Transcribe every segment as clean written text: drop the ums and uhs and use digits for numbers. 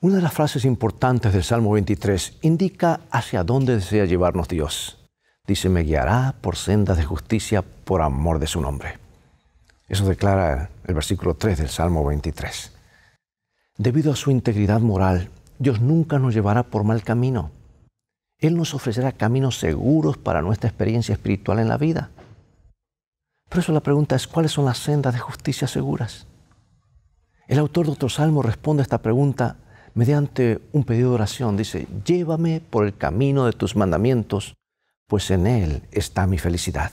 Una de las frases importantes del Salmo 23 indica hacia dónde desea llevarnos Dios. Dice, me guiará por sendas de justicia por amor de su nombre. Eso declara el versículo 3 del Salmo 23. Debido a su integridad moral, Dios nunca nos llevará por mal camino. Él nos ofrecerá caminos seguros para nuestra experiencia espiritual en la vida. Por eso la pregunta es, ¿cuáles son las sendas de justicia seguras? El autor de otro salmo responde a esta pregunta mediante un pedido de oración. Dice, llévame por el camino de tus mandamientos, pues en él está mi felicidad.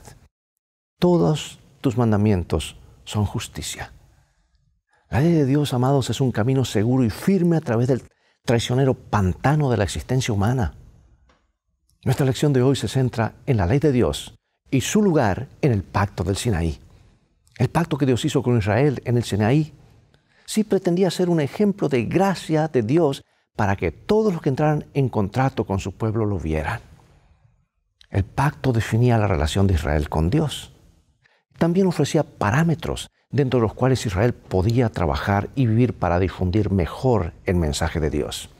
Todos tus mandamientos son justicia. La ley de Dios, amados, es un camino seguro y firme a través del traicionero pantano de la existencia humana. Nuestra lección de hoy se centra en la ley de Dios y su lugar en el pacto del Sinaí. El pacto que Dios hizo con Israel en el Sinaí sí pretendía ser un ejemplo de gracia de Dios para que todos los que entraran en contrato con su pueblo lo vieran. El pacto definía la relación de Israel con Dios. También ofrecía parámetros dentro de los cuales Israel podía trabajar y vivir para difundir mejor el mensaje de Dios.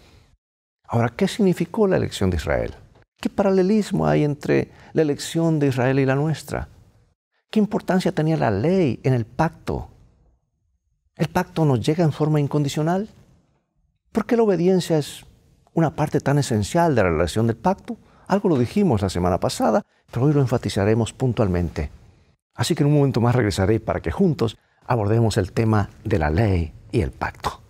Ahora, ¿qué significó la elección de Israel? ¿Qué paralelismo hay entre la elección de Israel y la nuestra? ¿Qué importancia tenía la ley en el pacto? ¿El pacto nos llega en forma incondicional? ¿Por qué la obediencia es una parte tan esencial de la relación del pacto? Algo lo dijimos la semana pasada, pero hoy lo enfatizaremos puntualmente. Así que en un momento más regresaré para que juntos abordemos el tema de la ley y el pacto.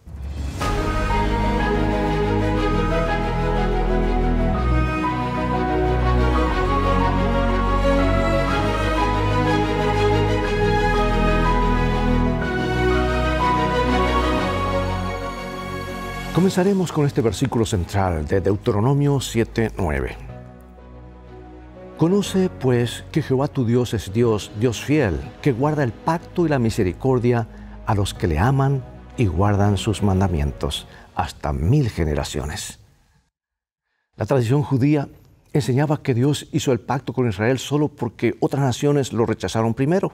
Comenzaremos con este versículo central de Deuteronomio 7:9. Conoce, pues, que Jehová tu Dios es Dios, Dios fiel, que guarda el pacto y la misericordia a los que le aman y guardan sus mandamientos hasta 1000 generaciones. La tradición judía enseñaba que Dios hizo el pacto con Israel solo porque otras naciones lo rechazaron primero.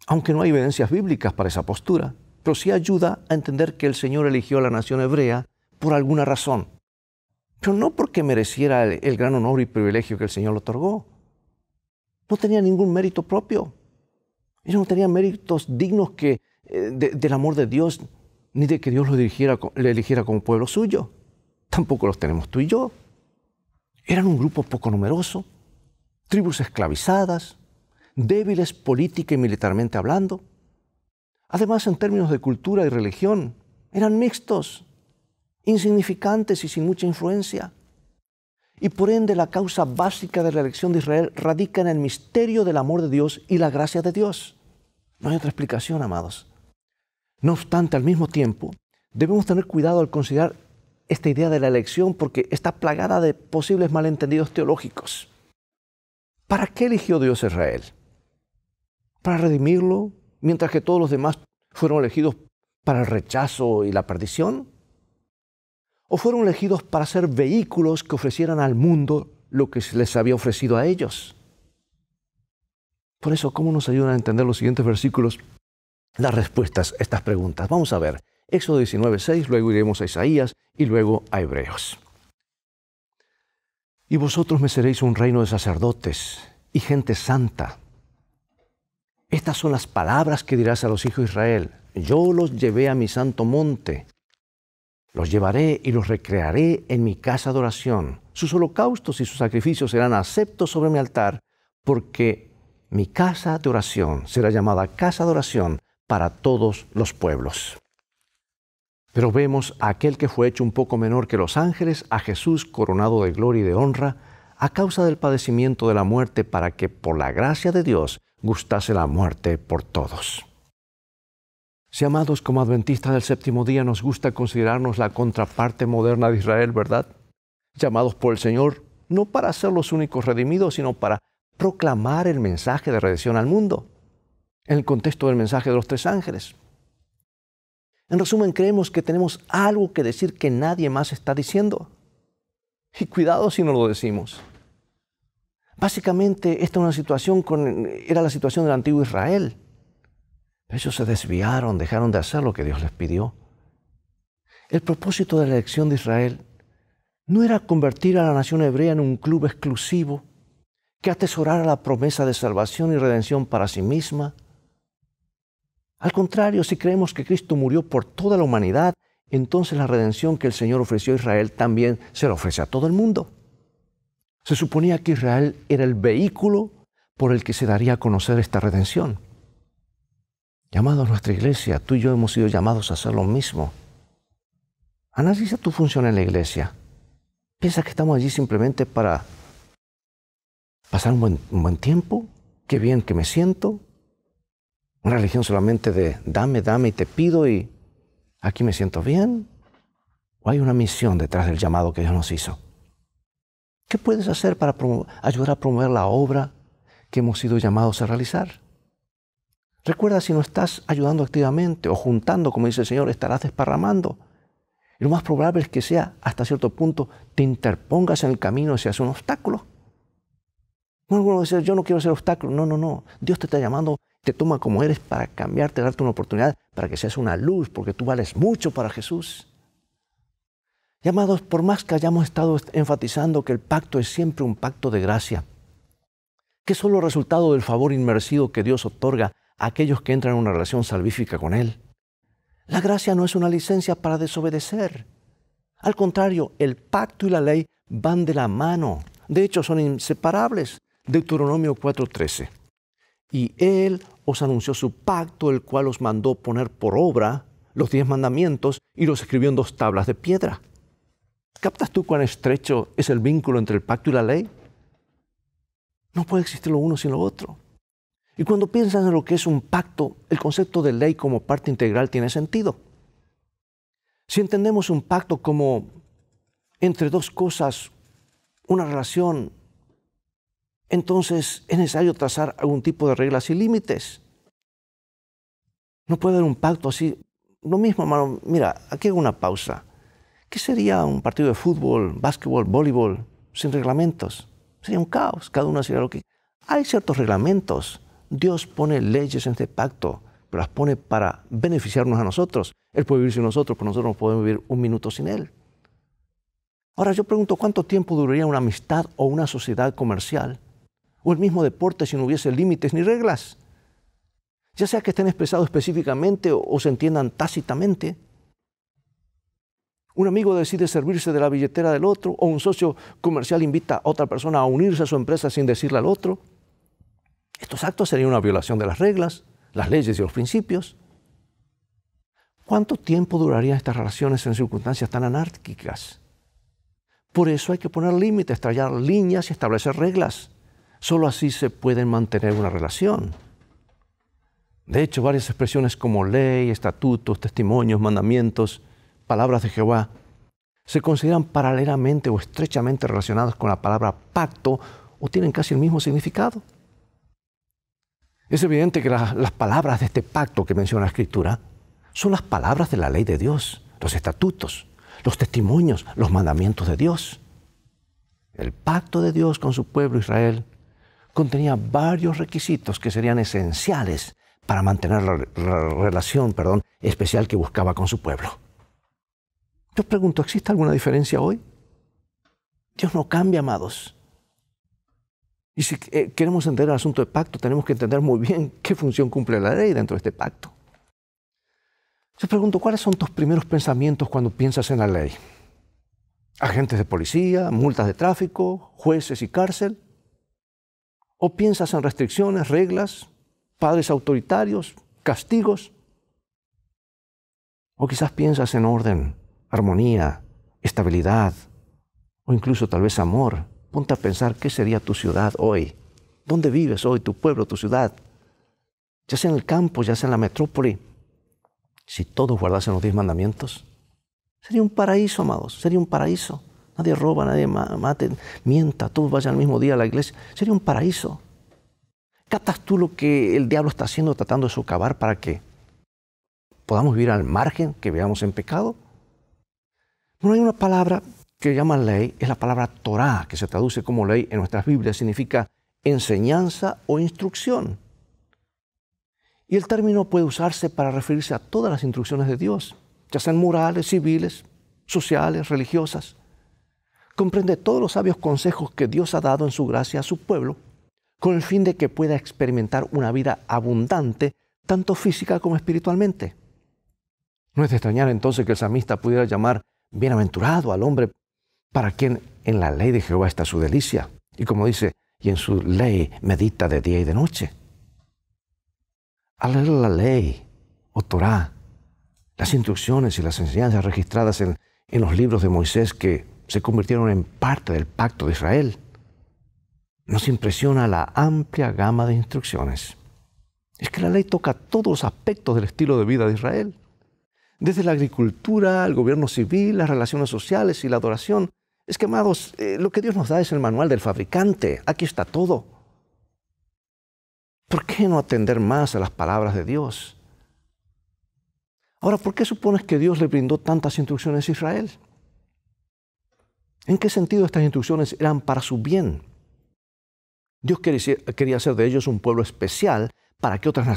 Aunque no hay evidencias bíblicas para esa postura, pero sí ayuda a entender que el Señor eligió a la nación hebrea por alguna razón. Pero no porque mereciera el gran honor y privilegio que el Señor le otorgó. No tenía ningún mérito propio. Ellos no tenían méritos dignos del amor de Dios, ni de que Dios le eligiera como pueblo suyo. Tampoco los tenemos tú y yo. Eran un grupo poco numeroso, tribus esclavizadas, débiles política y militarmente hablando. Además, en términos de cultura y religión, eran mixtos, insignificantes y sin mucha influencia. Y por ende, la causa básica de la elección de Israel radica en el misterio del amor de Dios y la gracia de Dios. No hay otra explicación, amados. No obstante, al mismo tiempo, debemos tener cuidado al considerar esta idea de la elección porque está plagada de posibles malentendidos teológicos. ¿Para qué eligió Dios a Israel? ¿Para redimirlo, mientras que todos los demás fueron elegidos para el rechazo y la perdición? ¿O fueron elegidos para ser vehículos que ofrecieran al mundo lo que se les había ofrecido a ellos? Por eso, ¿cómo nos ayudan a entender los siguientes versículos? Las respuestas a estas preguntas. Vamos a ver Éxodo 19:6, luego iremos a Isaías y luego a Hebreos. Y vosotros me seréis un reino de sacerdotes y gente santa. Estas son las palabras que dirás a los hijos de Israel. Yo los llevé a mi santo monte. Los llevaré y los recrearé en mi casa de oración. Sus holocaustos y sus sacrificios serán aceptos sobre mi altar, porque mi casa de oración será llamada casa de oración para todos los pueblos. Pero vemos a aquel que fue hecho un poco menor que los ángeles, a Jesús coronado de gloria y de honra, a causa del padecimiento de la muerte, para que por la gracia de Dios gustase la muerte por todos. Si, amados, como adventistas del séptimo día nos gusta considerarnos la contraparte moderna de Israel, ¿verdad? Llamados por el Señor no para ser los únicos redimidos, sino para proclamar el mensaje de redención al mundo, en el contexto del mensaje de los 3 ángeles. En resumen, creemos que tenemos algo que decir que nadie más está diciendo. Y cuidado si no lo decimos. Básicamente, esta era la situación del antiguo Israel. Ellos se desviaron, dejaron de hacer lo que Dios les pidió. El propósito de la elección de Israel no era convertir a la nación hebrea en un club exclusivo que atesorara la promesa de salvación y redención para sí misma. Al contrario, si creemos que Cristo murió por toda la humanidad, entonces la redención que el Señor ofreció a Israel también se la ofrece a todo el mundo. Se suponía que Israel era el vehículo por el que se daría a conocer esta redención. Llamados a nuestra iglesia, tú y yo hemos sido llamados a hacer lo mismo. Analiza tu función en la iglesia. ¿Piensas que estamos allí simplemente para pasar un buen tiempo? ¿Qué bien que me siento? ¿Una religión solamente de dame y te pido y aquí me siento bien? ¿O hay una misión detrás del llamado que Dios nos hizo? ¿Qué puedes hacer para ayudar a promover la obra que hemos sido llamados a realizar? Recuerda, si no estás ayudando activamente o juntando, como dice el Señor, estarás desparramando. Y lo más probable es que sea, hasta cierto punto, te interpongas en el camino y seas un obstáculo. No, alguno dice, yo no quiero ser obstáculo. No. Dios te está llamando, te toma como eres para cambiarte, darte una oportunidad, para que seas una luz, porque tú vales mucho para Jesús. Llamados, por más que hayamos estado enfatizando que el pacto es siempre un pacto de gracia, que es solo resultado del favor inmerecido que Dios otorga a aquellos que entran en una relación salvífica con Él. La gracia no es una licencia para desobedecer. Al contrario, el pacto y la ley van de la mano. De hecho, son inseparables. Deuteronomio 4:13. Y Él os anunció su pacto, el cual os mandó poner por obra los 10 mandamientos y los escribió en 2 tablas de piedra. ¿Captas tú cuán estrecho es el vínculo entre el pacto y la ley? No puede existir lo uno sin lo otro. Y cuando piensas en lo que es un pacto, el concepto de ley como parte integral tiene sentido. Si entendemos un pacto como entre 2 cosas, una relación, entonces es necesario trazar algún tipo de reglas y límites. No puede haber un pacto así. Lo mismo, hermano, mira, aquí hago una pausa. ¿Qué sería un partido de fútbol, básquetbol, voleibol sin reglamentos? Sería un caos, cada uno hacía lo que... Hay ciertos reglamentos. Dios pone leyes en este pacto, pero las pone para beneficiarnos a nosotros. Él puede vivir sin nosotros, pero nosotros no podemos vivir un minuto sin Él. Ahora yo pregunto, ¿cuánto tiempo duraría una amistad o una sociedad comercial? O el mismo deporte si no hubiese límites ni reglas. Ya sea que estén expresados específicamente o se entiendan tácitamente. Un amigo decide servirse de la billetera del otro, o un socio comercial invita a otra persona a unirse a su empresa sin decirle al otro. Estos actos serían una violación de las reglas, las leyes y los principios. ¿Cuánto tiempo durarían estas relaciones en circunstancias tan anárquicas? Por eso hay que poner límites, trazar líneas y establecer reglas. Solo así se puede mantener una relación. De hecho, varias expresiones como ley, estatutos, testimonios, mandamientos, palabras de Jehová, se consideran paralelamente o estrechamente relacionadas con la palabra pacto o tienen casi el mismo significado. Es evidente que las palabras de este pacto que menciona la Escritura son las palabras de la ley de Dios, los estatutos, los testimonios, los mandamientos de Dios. El pacto de Dios con su pueblo Israel contenía varios requisitos que serían esenciales para mantener la relación especial que buscaba con su pueblo. Yo pregunto, ¿existe alguna diferencia hoy? Dios no cambia, amados. Y si queremos entender el asunto del pacto, tenemos que entender muy bien qué función cumple la ley dentro de este pacto. Yo pregunto, ¿cuáles son tus primeros pensamientos cuando piensas en la ley? ¿Agentes de policía, multas de tráfico, jueces y cárcel? ¿O piensas en restricciones, reglas, padres autoritarios, castigos? ¿O quizás piensas en orden, armonía, estabilidad o incluso tal vez amor? Ponte a pensar qué sería tu ciudad hoy. ¿Dónde vives hoy, tu pueblo, tu ciudad? Ya sea en el campo, ya sea en la metrópoli. Si todos guardasen los 10 mandamientos, sería un paraíso, amados, sería un paraíso. Nadie roba, nadie mate, mienta, todos vayan al mismo día a la iglesia. Sería un paraíso. ¿Captas tú lo que el diablo está haciendo, tratando de socavar para que podamos vivir al margen, que vivamos en pecado? Bueno, hay una palabra que llaman ley, es la palabra Torá, que se traduce como ley en nuestras Biblias, significa enseñanza o instrucción. Y el término puede usarse para referirse a todas las instrucciones de Dios, ya sean morales, civiles, sociales, religiosas. Comprende todos los sabios consejos que Dios ha dado en su gracia a su pueblo, con el fin de que pueda experimentar una vida abundante, tanto física como espiritualmente. No es de extrañar entonces que el salmista pudiera llamar bienaventurado al hombre para quien en la ley de Jehová está su delicia. Y como dice, y en su ley medita de día y de noche. Al leer la ley o Torá, las instrucciones y las enseñanzas registradas en los libros de Moisés que se convirtieron en parte del pacto de Israel, nos impresiona la amplia gama de instrucciones. Es que la ley toca todos los aspectos del estilo de vida de Israel. Desde la agricultura, el gobierno civil, las relaciones sociales y la adoración. Es que, amados, lo que Dios nos da es el manual del fabricante. Aquí está todo. ¿Por qué no atender más a las palabras de Dios? Ahora, ¿por qué supones que Dios le brindó tantas instrucciones a Israel? ¿En qué sentido estas instrucciones eran para su bien? Dios quería hacer de ellos un pueblo especial para que otras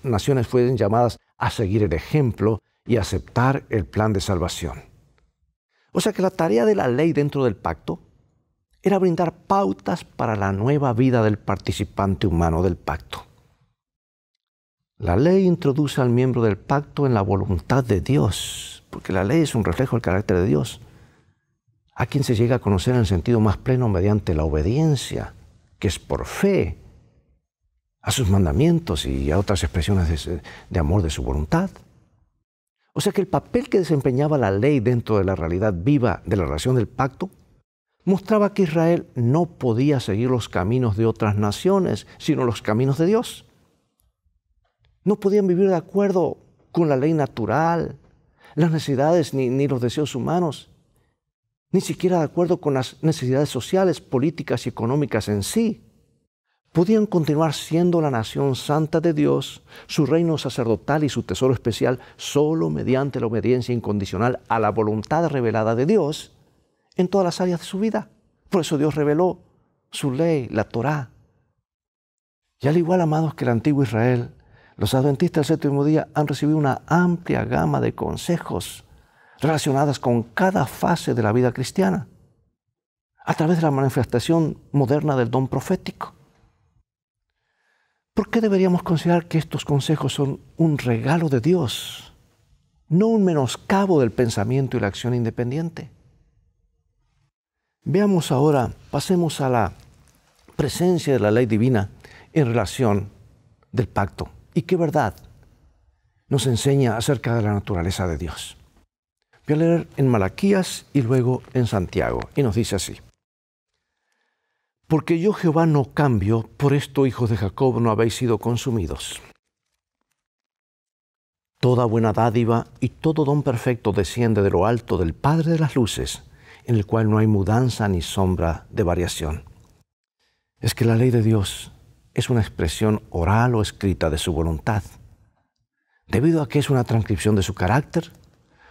naciones fueran llamadas a seguir el ejemplo y aceptar el plan de salvación. O sea que la tarea de la ley dentro del pacto era brindar pautas para la nueva vida del participante humano del pacto. La ley introduce al miembro del pacto en la voluntad de Dios, porque la ley es un reflejo del carácter de Dios, a quien se llega a conocer en el sentido más pleno mediante la obediencia, que es por fe, a sus mandamientos y a otras expresiones de amor de su voluntad. O sea que el papel que desempeñaba la ley dentro de la realidad viva de la relación del pacto mostraba que Israel no podía seguir los caminos de otras naciones, sino los caminos de Dios. No podían vivir de acuerdo con la ley natural, las necesidades ni los deseos humanos, ni siquiera de acuerdo con las necesidades sociales, políticas y económicas en sí. Podían continuar siendo la nación santa de Dios, su reino sacerdotal y su tesoro especial, solo mediante la obediencia incondicional a la voluntad revelada de Dios en todas las áreas de su vida. Por eso Dios reveló su ley, la Torá. Y al igual, amados, que el antiguo Israel, los adventistas del séptimo día han recibido una amplia gama de consejos relacionadas con cada fase de la vida cristiana, a través de la manifestación moderna del don profético. ¿Por qué deberíamos considerar que estos consejos son un regalo de Dios, no un menoscabo del pensamiento y la acción independiente? Veamos ahora, pasemos a la presencia de la ley divina en relación del pacto y qué verdad nos enseña acerca de la naturaleza de Dios. Voy a leer en Malaquías y luego en Santiago, y nos dice así: Porque yo Jehová no cambio, por esto, hijos de Jacob, no habéis sido consumidos. Toda buena dádiva y todo don perfecto desciende de lo alto del Padre de las luces, en el cual no hay mudanza ni sombra de variación. Es que la ley de Dios es una expresión oral o escrita de su voluntad. Debido a que es una transcripción de su carácter,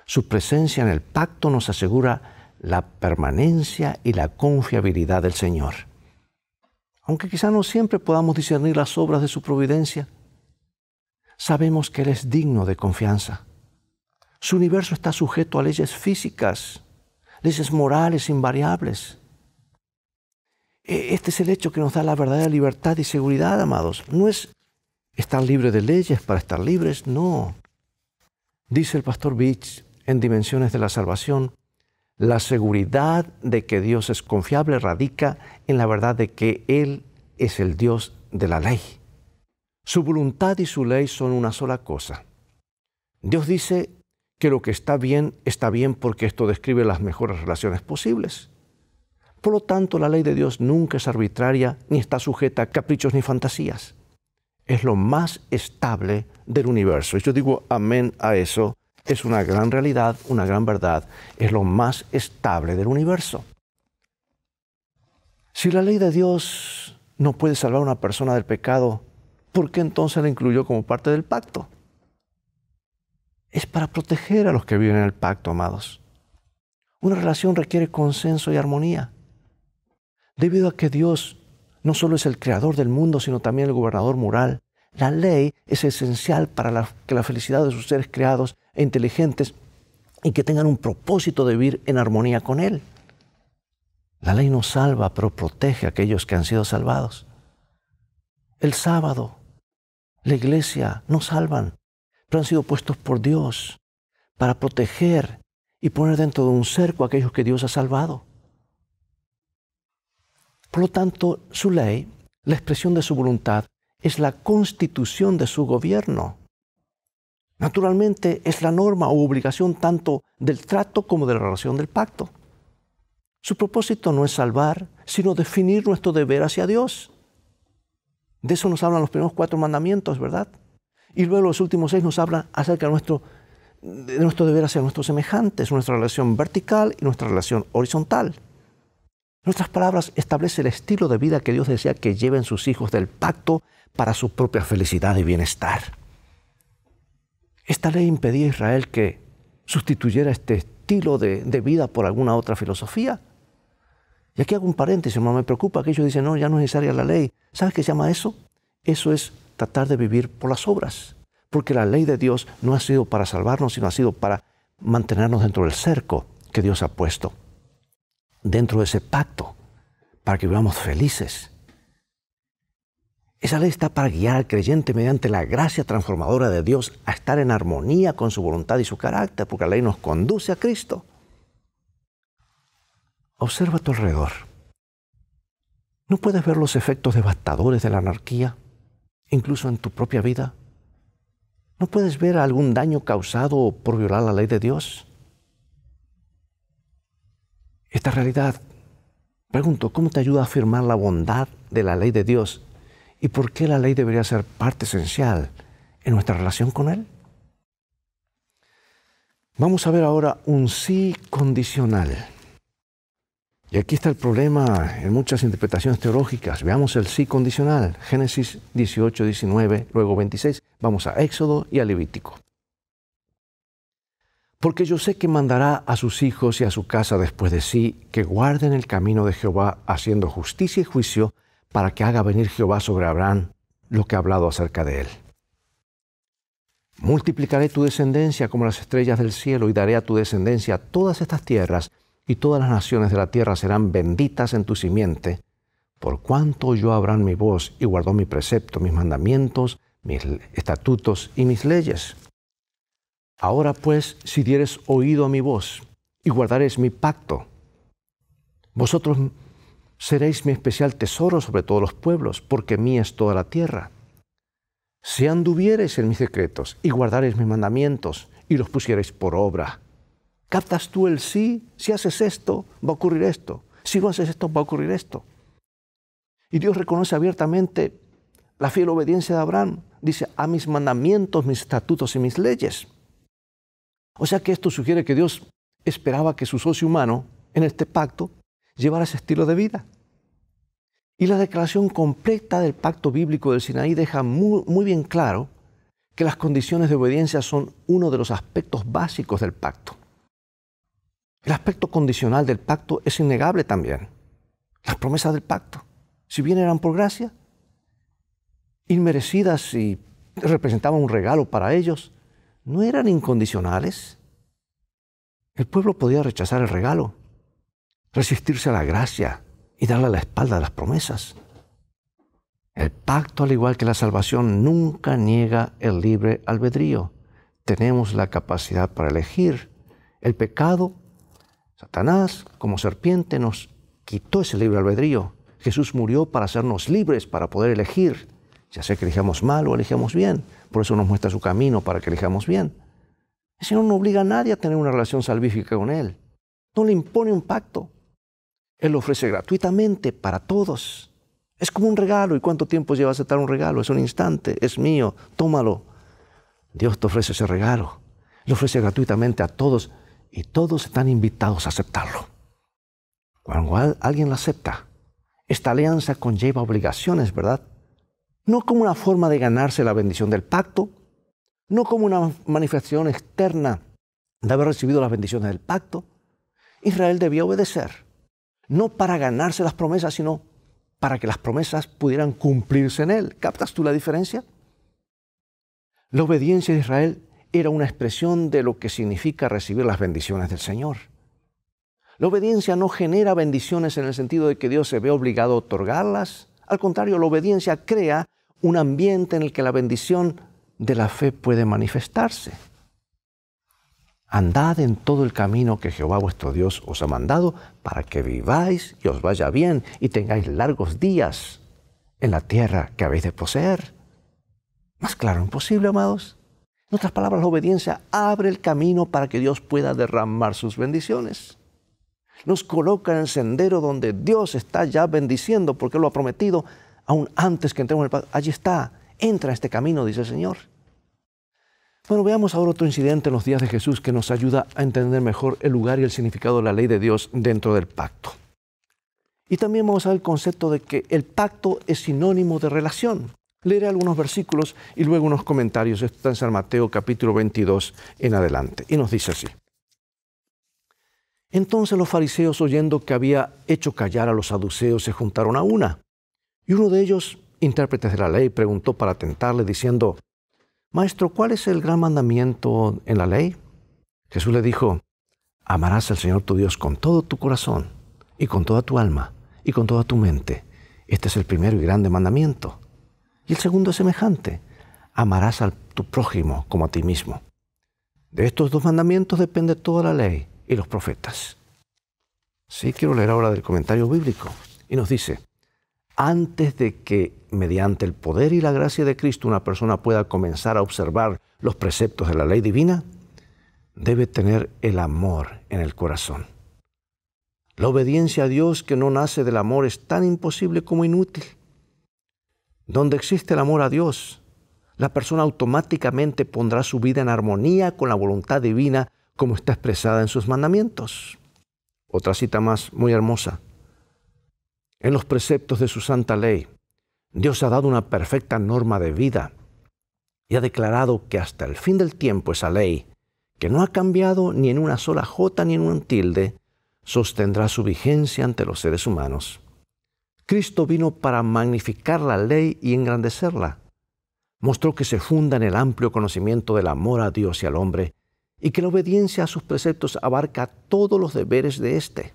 su presencia en el pacto nos asegura la permanencia y la confiabilidad del Señor. Aunque quizá no siempre podamos discernir las obras de su providencia, sabemos que Él es digno de confianza. Su universo está sujeto a leyes físicas, leyes morales invariables. Este es el hecho que nos da la verdadera libertad y seguridad, amados. No es estar libre de leyes para estar libres, no. Dice el pastor Beach en Dimensiones de la Salvación: la seguridad de que Dios es confiable radica en la verdad de que Él es el Dios de la ley. Su voluntad y su ley son una sola cosa. Dios dice que lo que está bien porque esto describe las mejores relaciones posibles. Por lo tanto, la ley de Dios nunca es arbitraria ni está sujeta a caprichos ni fantasías. Es lo más estable del universo. Y yo digo amén a eso. Es una gran realidad, una gran verdad. Es lo más estable del universo. Si la ley de Dios no puede salvar a una persona del pecado, ¿por qué entonces la incluyó como parte del pacto? Es para proteger a los que viven en el pacto, amados. Una relación requiere consenso y armonía. Debido a que Dios no solo es el creador del mundo, sino también el gobernador moral, la ley es esencial para que la felicidad de sus seres creados e inteligentes y que tengan un propósito de vivir en armonía con Él. La ley no salva, pero protege a aquellos que han sido salvados. El sábado, la iglesia no salvan, pero han sido puestos por Dios para proteger y poner dentro de un cerco a aquellos que Dios ha salvado. Por lo tanto, su ley, la expresión de su voluntad, es la constitución de su gobierno. Naturalmente, es la norma o obligación tanto del trato como de la relación del pacto. Su propósito no es salvar, sino definir nuestro deber hacia Dios. De eso nos hablan los primeros 4 mandamientos, ¿verdad? Y luego los últimos 6 nos hablan acerca de nuestro deber hacia nuestros semejantes, nuestra relación vertical y nuestra relación horizontal. Nuestras palabras establecen el estilo de vida que Dios desea que lleven sus hijos del pacto para su propia felicidad y bienestar. Esta ley impedía a Israel que sustituyera este estilo de vida por alguna otra filosofía. Y aquí hago un paréntesis, no me preocupa que ellos dicen, no, ya no es necesaria la ley. ¿Sabes qué se llama eso? Eso es tratar de vivir por las obras. Porque la ley de Dios no ha sido para salvarnos, sino ha sido para mantenernos dentro del cerco que Dios ha puesto. Dentro de ese pacto, para que vivamos felices. Esa ley está para guiar al creyente mediante la gracia transformadora de Dios a estar en armonía con su voluntad y su carácter, porque la ley nos conduce a Cristo. Observa a tu alrededor. ¿No puedes ver los efectos devastadores de la anarquía, incluso en tu propia vida? ¿No puedes ver algún daño causado por violar la ley de Dios? Esta realidad, pregunto, ¿cómo te ayuda a afirmar la bondad de la ley de Dios? ¿Y por qué la ley debería ser parte esencial en nuestra relación con Él? Vamos a ver ahora un sí condicional. Y aquí está el problema en muchas interpretaciones teológicas. Veamos el sí condicional. Génesis 18, 19, luego 26. Vamos a Éxodo y a Levítico. Porque yo sé que mandará a sus hijos y a su casa después de sí que guarden el camino de Jehová haciendo justicia y juicio para que haga venir Jehová sobre Abraham lo que ha hablado acerca de él. Multiplicaré tu descendencia como las estrellas del cielo y daré a tu descendencia todas estas tierras y todas las naciones de la tierra serán benditas en tu simiente, por cuanto oyó Abraham mi voz y guardó mi precepto, mis mandamientos, mis estatutos y mis leyes. Ahora pues, si dieres oído a mi voz y guardaréis mi pacto, vosotros seréis mi especial tesoro sobre todos los pueblos, porque mía es toda la tierra. Si anduviereis en mis decretos y guardaréis mis mandamientos y los pusiereis por obra. ¿Captas tú el sí? Si haces esto, va a ocurrir esto. Si no haces esto, va a ocurrir esto. Y Dios reconoce abiertamente la fiel obediencia de Abraham. Dice, a mis mandamientos, mis estatutos y mis leyes. O sea que esto sugiere que Dios esperaba que su socio humano en este pacto llevara ese estilo de vida. Y la declaración completa del pacto bíblico del Sinaí deja muy bien claro que las condiciones de obediencia son uno de los aspectos básicos del pacto. El aspecto condicional del pacto es innegable también. Las promesas del pacto, si bien eran por gracia, inmerecidas y representaban un regalo para ellos, no eran incondicionales. El pueblo podía rechazar el regalo, resistirse a la gracia y darle la espalda a las promesas. El pacto, al igual que la salvación, nunca niega el libre albedrío. Tenemos la capacidad para elegir. El pecado, Satanás, como serpiente, nos quitó ese libre albedrío. Jesús murió para hacernos libres, para poder elegir, ya sea que elijamos mal o elijamos bien. Por eso nos muestra su camino para que elijamos bien. El Señor no obliga a nadie a tener una relación salvífica con Él. No le impone un pacto. Él lo ofrece gratuitamente para todos. Es como un regalo. ¿Y cuánto tiempo lleva a aceptar un regalo? Es un instante, es mío, tómalo. Dios te ofrece ese regalo. Lo ofrece gratuitamente a todos y todos están invitados a aceptarlo. Cuando alguien lo acepta, esta alianza conlleva obligaciones, ¿verdad? No como una forma de ganarse la bendición del pacto, no como una manifestación externa de haber recibido las bendiciones del pacto. Israel debía obedecer, no para ganarse las promesas, sino para que las promesas pudieran cumplirse en él. ¿Captas tú la diferencia? La obediencia de Israel era una expresión de lo que significa recibir las bendiciones del Señor. La obediencia no genera bendiciones en el sentido de que Dios se ve obligado a otorgarlas. Al contrario, la obediencia crea un ambiente en el que la bendición de la fe puede manifestarse. Andad en todo el camino que Jehová vuestro Dios os ha mandado para que viváis y os vaya bien y tengáis largos días en la tierra que habéis de poseer. Más claro, imposible, amados. En otras palabras, la obediencia abre el camino para que Dios pueda derramar sus bendiciones. Nos coloca en el sendero donde Dios está ya bendiciendo porque Él lo ha prometido aún antes que entremos en el pacto. Allí está, entra a este camino, dice el Señor. Bueno, veamos ahora otro incidente en los días de Jesús que nos ayuda a entender mejor el lugar y el significado de la ley de Dios dentro del pacto. Y también vamos a ver el concepto de que el pacto es sinónimo de relación. Leeré algunos versículos y luego unos comentarios. Esto está en San Mateo capítulo 22 en adelante. Y nos dice así. Entonces los fariseos, oyendo que había hecho callar a los saduceos, se juntaron a una. Y uno de ellos, intérpretes de la ley, preguntó para tentarle, diciendo: Maestro, ¿cuál es el gran mandamiento en la ley? Jesús le dijo: Amarás al Señor tu Dios con todo tu corazón, y con toda tu alma, y con toda tu mente. Este es el primero y grande mandamiento. Y el segundo es semejante: amarás a tu prójimo como a ti mismo. De estos dos mandamientos depende toda la ley y los profetas. Sí, quiero leer ahora del comentario bíblico. Y nos dice: antes de que, mediante el poder y la gracia de Cristo, una persona pueda comenzar a observar los preceptos de la ley divina, debe tener el amor en el corazón. La obediencia a Dios que no nace del amor es tan imposible como inútil. Donde existe el amor a Dios, la persona automáticamente pondrá su vida en armonía con la voluntad divina como está expresada en sus mandamientos. Otra cita más muy hermosa. En los preceptos de su santa ley, Dios ha dado una perfecta norma de vida y ha declarado que hasta el fin del tiempo esa ley, que no ha cambiado ni en una sola jota ni en un tilde, sostendrá su vigencia ante los seres humanos. Cristo vino para magnificar la ley y engrandecerla. Mostró que se funda en el amplio conocimiento del amor a Dios y al hombre y que la obediencia a sus preceptos abarca todos los deberes de éste.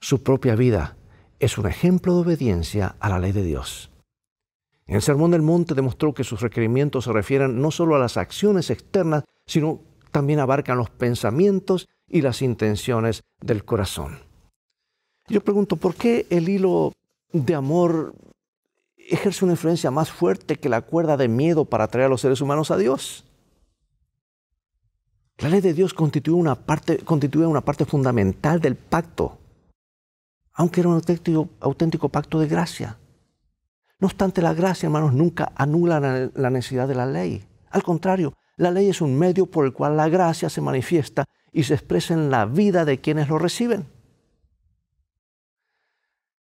Su propia vida es un ejemplo de obediencia a la ley de Dios. En el Sermón del Monte demostró que sus requerimientos se refieren no solo a las acciones externas, sino también abarcan los pensamientos y las intenciones del corazón. Yo pregunto, ¿por qué el hilo de amor ejerce una influencia más fuerte que la cuerda de miedo para atraer a los seres humanos a Dios? La ley de Dios constituye una parte fundamental del pacto, aunque era un auténtico pacto de gracia. No obstante, la gracia, hermanos, nunca anula la necesidad de la ley. Al contrario, la ley es un medio por el cual la gracia se manifiesta y se expresa en la vida de quienes lo reciben.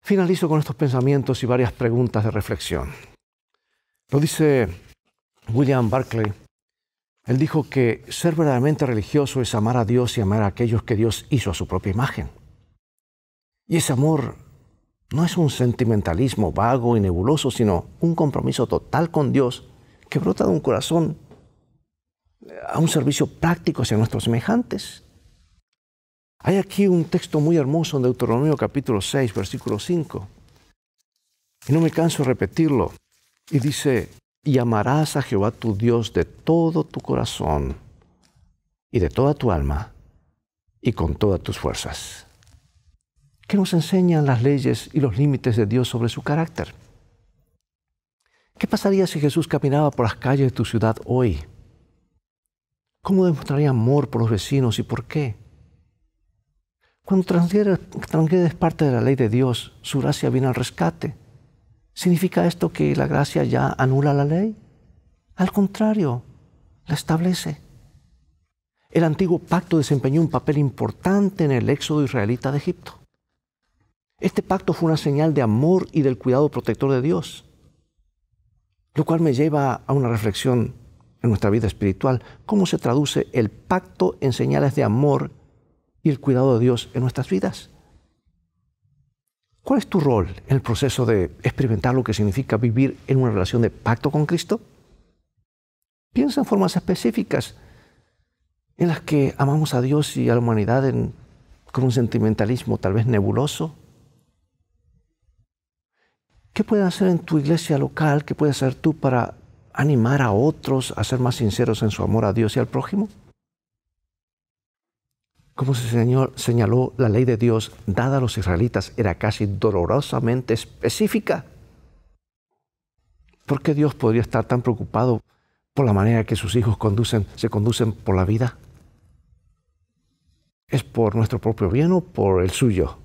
Finalizo con estos pensamientos y varias preguntas de reflexión. Lo dice William Barclay. Él dijo que ser verdaderamente religioso es amar a Dios y amar a aquellos que Dios hizo a su propia imagen. Y ese amor no es un sentimentalismo vago y nebuloso, sino un compromiso total con Dios que brota de un corazón a un servicio práctico hacia nuestros semejantes. Hay aquí un texto muy hermoso en Deuteronomio capítulo 6, versículo 5. Y no me canso de repetirlo. Y dice: y amarás a Jehová tu Dios de todo tu corazón y de toda tu alma y con todas tus fuerzas. ¿Qué nos enseñan las leyes y los límites de Dios sobre su carácter? ¿Qué pasaría si Jesús caminaba por las calles de tu ciudad hoy? ¿Cómo demostraría amor por los vecinos y por qué? Cuando transgredes parte de la ley de Dios, su gracia viene al rescate. ¿Significa esto que la gracia ya anula la ley? Al contrario, la establece. El antiguo pacto desempeñó un papel importante en el éxodo israelita de Egipto. Este pacto fue una señal de amor y del cuidado protector de Dios, lo cual me lleva a una reflexión en nuestra vida espiritual. ¿Cómo se traduce el pacto en señales de amor y el cuidado de Dios en nuestras vidas? ¿Cuál es tu rol en el proceso de experimentar lo que significa vivir en una relación de pacto con Cristo? Piensa en formas específicas en las que amamos a Dios y a la humanidad con un sentimentalismo tal vez nebuloso? ¿Qué puedes hacer en tu iglesia local? ¿Qué puedes hacer tú para animar a otros a ser más sinceros en su amor a Dios y al prójimo? Como se señaló, la ley de Dios dada a los israelitas era casi dolorosamente específica. ¿Por qué Dios podría estar tan preocupado por la manera que sus hijos se conducen por la vida? ¿Es por nuestro propio bien o por el suyo?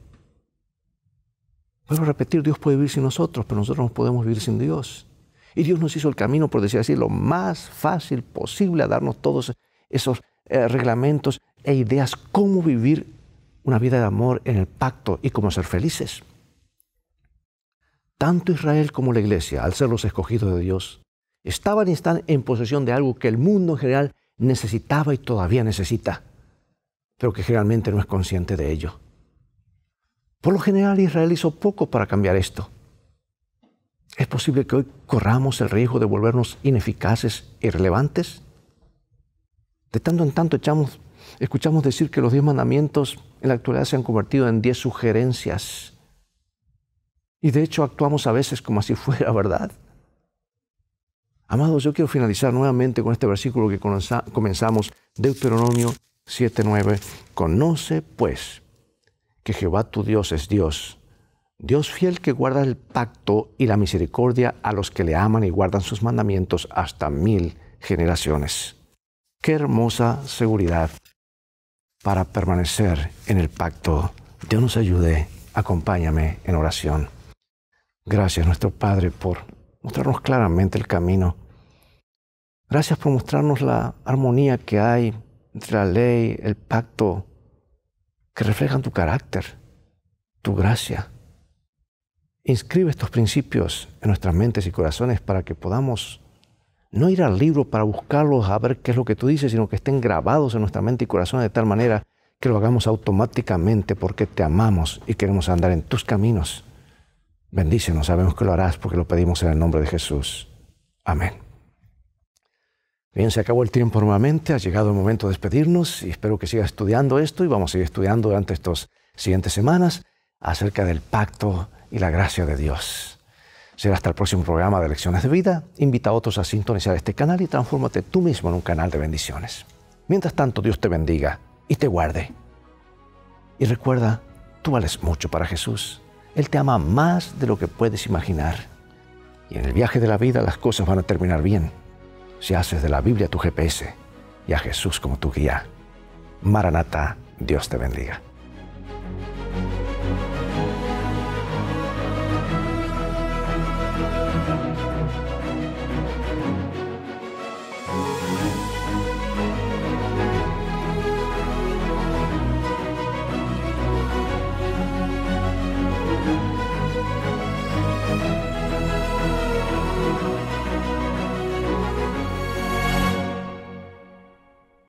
Vuelvo a repetir, Dios puede vivir sin nosotros, pero nosotros no podemos vivir sin Dios. Y Dios nos hizo el camino, por decir así, lo más fácil posible a darnos todos esos reglamentos e ideas cómo vivir una vida de amor en el pacto y cómo ser felices. Tanto Israel como la iglesia, al ser los escogidos de Dios, estaban y están en posesión de algo que el mundo en general necesitaba y todavía necesita, pero que generalmente no es consciente de ello. Por lo general, Israel hizo poco para cambiar esto. ¿Es posible que hoy corramos el riesgo de volvernos ineficaces e irrelevantes? De tanto en tanto escuchamos decir que los 10 mandamientos en la actualidad se han convertido en 10 sugerencias. Y de hecho actuamos a veces como si fuera verdad. Amados, yo quiero finalizar nuevamente con este versículo que comenzamos, Deuteronomio 7:9. Conoce, pues, que Jehová tu Dios es Dios, Dios fiel que guarda el pacto y la misericordia a los que le aman y guardan sus mandamientos hasta 1000 generaciones. Qué hermosa seguridad para permanecer en el pacto. Dios nos ayude. Acompáñame en oración. Gracias, nuestro Padre, por mostrarnos claramente el camino. Gracias por mostrarnos la armonía que hay entre la ley, el pacto, que reflejan tu carácter, tu gracia. Inscribe estos principios en nuestras mentes y corazones para que podamos no ir al libro para buscarlos a ver qué es lo que tú dices, sino que estén grabados en nuestra mente y corazón de tal manera que lo hagamos automáticamente porque te amamos y queremos andar en tus caminos. Bendícenos, sabemos que lo harás porque lo pedimos en el nombre de Jesús. Amén. Bien, se acabó el tiempo nuevamente, ha llegado el momento de despedirnos y espero que sigas estudiando esto y vamos a seguir estudiando durante estas siguientes semanas acerca del pacto y la gracia de Dios. Será hasta el próximo programa de Lecciones de Vida. Invita a otros a sintonizar este canal y transfórmate tú mismo en un canal de bendiciones. Mientras tanto, Dios te bendiga y te guarde. Y recuerda, tú vales mucho para Jesús. Él te ama más de lo que puedes imaginar. Y en el viaje de la vida las cosas van a terminar bien si haces de la Biblia tu GPS y a Jesús como tu guía. Maranatha, Dios te bendiga.